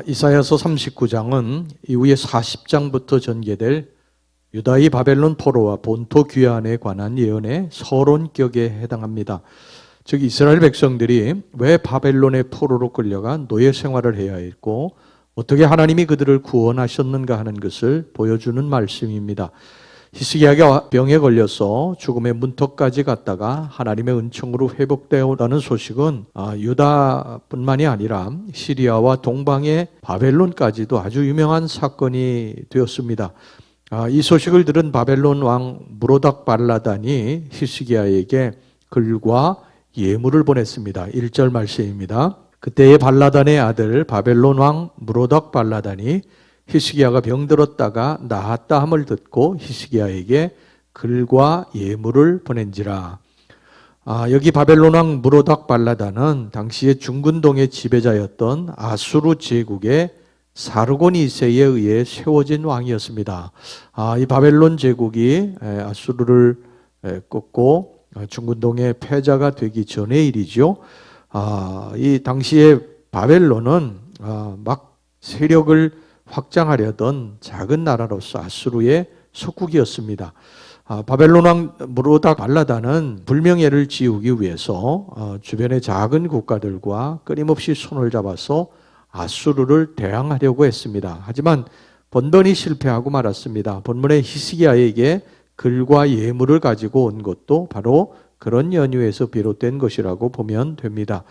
이사야서 39장은 이후에 40장부터 전개될 유다의 바벨론 포로와 본토 귀환에 관한 예언의 서론격에 해당합니다. 즉 이스라엘 백성들이 왜 바벨론의 포로로 끌려가 노예 생활을 해야 했고 어떻게 하나님이 그들을 구원하셨는가 하는 것을 보여주는 말씀입니다. 히스기야가 병에 걸려서 죽음의 문턱까지 갔다가 하나님의 은총으로 회복되었다는 소식은 유다뿐만이 아니라 시리아와 동방의 바벨론까지도 아주 유명한 사건이 되었습니다. 이 소식을 들은 바벨론 왕 무로닥 발라단이 히스기야에게 글과 예물을 보냈습니다. 1절 말씀입니다. 그때의 발라단의 아들 바벨론 왕 무로닥 발라단이 히스기야가 병들었다가 나았다 함을 듣고 히스기야에게 글과 예물을 보낸지라. 여기 바벨론 왕 무로닥 발라단은 당시에 중근동의 지배자였던 아수르 제국의 사르곤 2세에 의해 세워진 왕이었습니다. 이 바벨론 제국이 아수르를 꺾고 중근동의 패자가 되기 전의 일이죠. 이 당시에 바벨론은 막 세력을 확장하려던 작은 나라로서 아수르의 속국이었습니다. 바벨론 왕 무로닥 발라단은 불명예를 지우기 위해서 주변의 작은 국가들과 끊임없이 손을 잡아서 아수르를 대항하려고 했습니다. 하지만 번번이 실패하고 말았습니다. 본문의 히스기야에게 글과 예물을 가지고 온 것도 바로 그런 연유에서 비롯된 것이라고 보면 됩니다.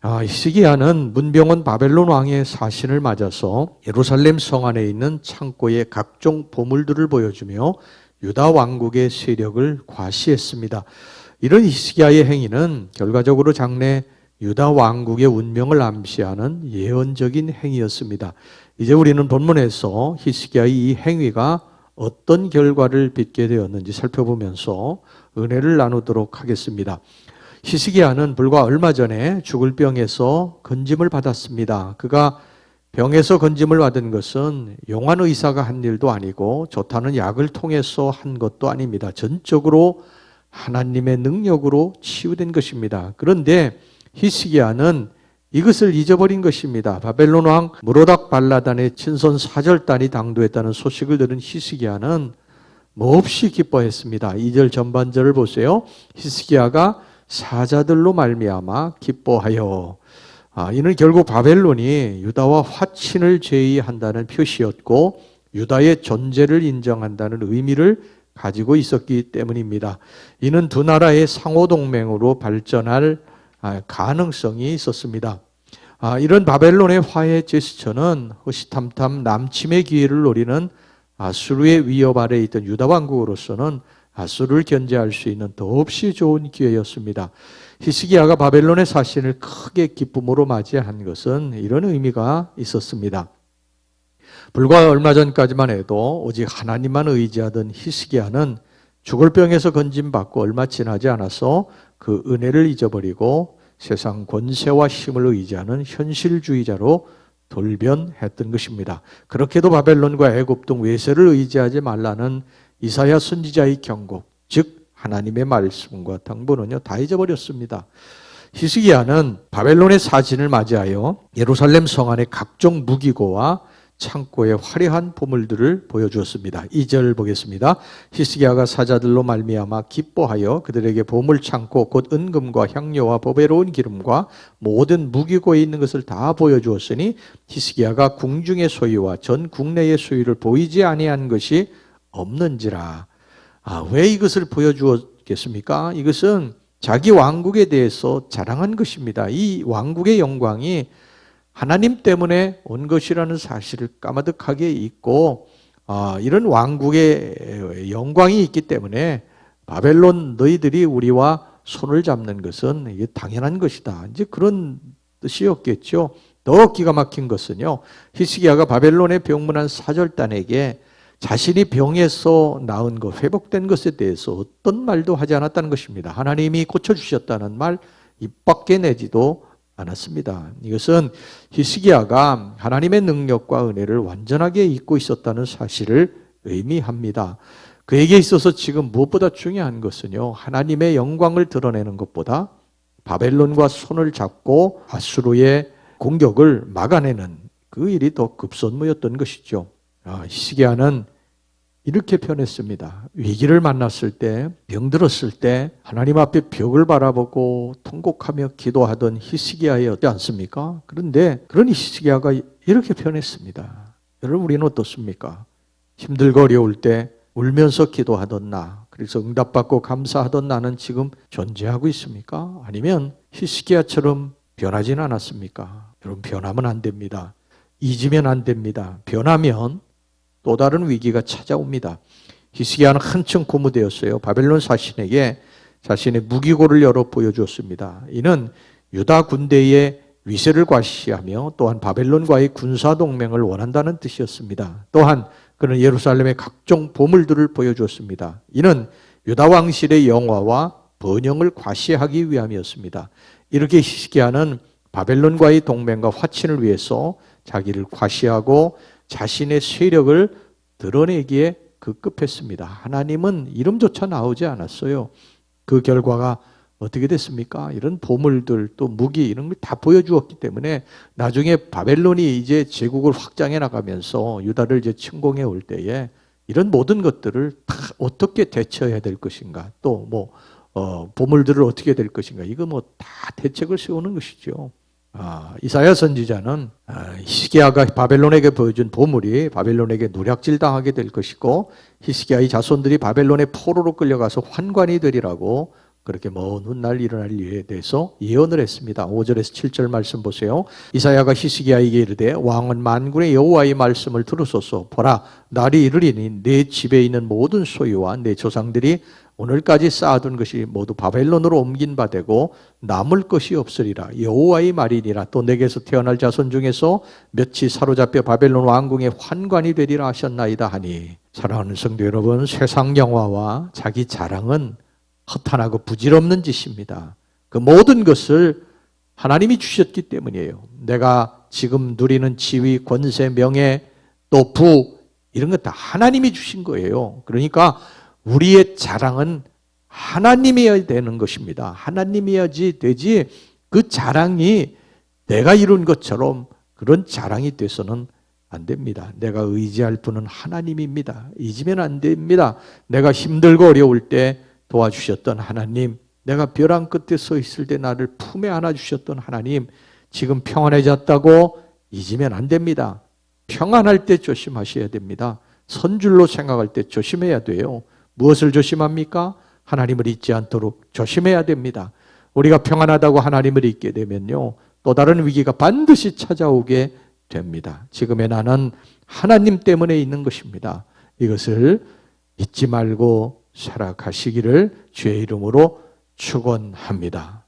히스기야는 문병원 바벨론 왕의 사신을 맞아서 예루살렘 성 안에 있는 창고에 각종 보물들을 보여주며 유다 왕국의 세력을 과시했습니다. 이런 히스기야의 행위는 결과적으로 장래 유다 왕국의 운명을 암시하는 예언적인 행위였습니다. 이제 우리는 본문에서 히스기야의 이 행위가 어떤 결과를 빚게 되었는지 살펴보면서 은혜를 나누도록 하겠습니다. 히스기야는 불과 얼마 전에 죽을 병에서 건짐을 받았습니다. 그가 병에서 건짐을 받은 것은 용한 의사가 한 일도 아니고 좋다는 약을 통해서 한 것도 아닙니다. 전적으로 하나님의 능력으로 치유된 것입니다. 그런데 히스기야는 이것을 잊어버린 것입니다. 바벨론 왕 무로닥 발라단의 친손 사절단이 당도했다는 소식을 들은 히스기야는 몹시 기뻐했습니다. 2절 전반절을 보세요. 히스기야가 사자들로 말미암아 기뻐하여. 이는 결국 바벨론이 유다와 화친을 제의한다는 표시였고 유다의 존재를 인정한다는 의미를 가지고 있었기 때문입니다. 이는 두 나라의 상호동맹으로 발전할 가능성이 있었습니다. 이런 바벨론의 화해 제스처는 호시탐탐 남침의 기회를 노리는 아수르의 위협 아래에 있던 유다 왕국으로서는 아수르를 견제할 수 있는 더없이 좋은 기회였습니다. 히스기야가 바벨론의 사신을 크게 기쁨으로 맞이한 것은 이런 의미가 있었습니다. 불과 얼마 전까지만 해도 오직 하나님만 의지하던 히스기야는 죽을 병에서 건짐받고 얼마 지나지 않아서 그 은혜를 잊어버리고 세상 권세와 힘을 의지하는 현실주의자로 돌변했던 것입니다. 그렇게도 바벨론과 애굽 등 외세를 의지하지 말라는 이사야 선지자의 경고, 즉 하나님의 말씀과 당부는요 다 잊어버렸습니다. 히스기야는 바벨론의 사진을 맞이하여 예루살렘 성 안의 각종 무기고와 창고의 화려한 보물들을 보여주었습니다. 2절 보겠습니다. 히스기야가 사자들로 말미암아 기뻐하여 그들에게 보물 창고 곧 은금과 향료와 보배로운 기름과 모든 무기고에 있는 것을 다 보여주었으니 히스기야가 궁중의 소유와 전 국내의 소유를 보이지 아니한 것이 없는지라. 왜 이것을 보여주었겠습니까? 이것은 자기 왕국에 대해서 자랑한 것입니다. 이 왕국의 영광이 하나님 때문에 온 것이라는 사실을 까마득하게 잊고 이런 왕국의 영광이 있기 때문에 바벨론 너희들이 우리와 손을 잡는 것은 이게 당연한 것이다. 이제 그런 뜻이었겠죠. 더 기가 막힌 것은요. 히스기야가 바벨론의 병문안 사절단에게 자신이 병에서 나은 것, 회복된 것에 대해서 어떤 말도 하지 않았다는 것입니다. 하나님이 고쳐주셨다는 말 입 밖에 내지도 않았습니다. 이것은 히스기야가 하나님의 능력과 은혜를 완전하게 잊고 있었다는 사실을 의미합니다. 그에게 있어서 지금 무엇보다 중요한 것은요, 하나님의 영광을 드러내는 것보다 바벨론과 손을 잡고 아수르의 공격을 막아내는 그 일이 더 급선무였던 것이죠. 히스기야는 이렇게 표현했습니다. 위기를 만났을 때, 병들었을 때 하나님 앞에 벽을 바라보고 통곡하며 기도하던 히스기야였지 않습니까? 그런데 그런 히스기야가 이렇게 표현했습니다. 여러분, 우리는 어떻습니까? 힘들고 어려울 때 울면서 기도하던 나, 그래서 응답받고 감사하던 나는 지금 존재하고 있습니까? 아니면 히스기야처럼 변하지는 않았습니까? 여러분, 변하면 안 됩니다. 잊으면 안 됩니다. 변하면 또 다른 위기가 찾아옵니다. 히스기야는 한층 고무되었어요. 바벨론 사신에게 자신의 무기고를 열어 보여주었습니다. 이는 유다 군대의 위세를 과시하며 또한 바벨론과의 군사동맹을 원한다는 뜻이었습니다. 또한 그는 예루살렘의 각종 보물들을 보여주었습니다. 이는 유다 왕실의 영화와 번영을 과시하기 위함이었습니다. 이렇게 히스기야는 바벨론과의 동맹과 화친을 위해서 자기를 과시하고 자신의 세력을 드러내기에 급급했습니다. 하나님은 이름조차 나오지 않았어요. 그 결과가 어떻게 됐습니까? 이런 보물들 또 무기 이런 걸 다 보여주었기 때문에 나중에 바벨론이 이제 제국을 확장해 나가면서 유다를 이제 침공해 올 때에 이런 모든 것들을 다 어떻게 대처해야 될 것인가, 또 보물들을 어떻게 될 것인가, 이거 다 대책을 세우는 것이죠. 이사야 선지자는 히스기야가 바벨론에게 보여준 보물이 바벨론에게 노략질 당하게 될 것이고 히스기야의 자손들이 바벨론의 포로로 끌려가서 환관이 되리라고 그렇게 먼 훗날 일어날 일에 대해서 예언을 했습니다. 5절에서 7절 말씀 보세요. 이사야가 히스기야에게 이르되 왕은 만군의 여호와의 말씀을 들으소서. 보라, 날이 이르리니 내 집에 있는 모든 소유와 내 조상들이 오늘까지 쌓아둔 것이 모두 바벨론으로 옮긴 바 되고 남을 것이 없으리라. 여호와의 말이니라. 또 내게서 태어날 자손 중에서 몇이 사로잡혀 바벨론 왕궁의 환관이 되리라 하셨나이다 하니. 사랑하는 성도 여러분, 세상 영화와 자기 자랑은 허탄하고 부질없는 짓입니다. 그 모든 것을 하나님이 주셨기 때문이에요. 내가 지금 누리는 지위, 권세, 명예, 또 부 이런 것 다 하나님이 주신 거예요. 그러니까 우리의 자랑은 하나님이어야 되는 것입니다. 하나님이어야지 되지 그 자랑이 내가 이룬 것처럼 그런 자랑이 돼서는 안 됩니다. 내가 의지할 분은 하나님입니다. 잊으면 안 됩니다. 내가 힘들고 어려울 때 도와주셨던 하나님, 내가 벼랑 끝에 서 있을 때 나를 품에 안아주셨던 하나님, 지금 평안해졌다고 잊으면 안 됩니다. 평안할 때 조심하셔야 됩니다. 선줄로 생각할 때 조심해야 돼요. 무엇을 조심합니까? 하나님을 잊지 않도록 조심해야 됩니다. 우리가 평안하다고 하나님을 잊게 되면요, 또 다른 위기가 반드시 찾아오게 됩니다. 지금의 나는 하나님 때문에 있는 것입니다. 이것을 잊지 말고 살아가시기를 주의 이름으로 축원합니다.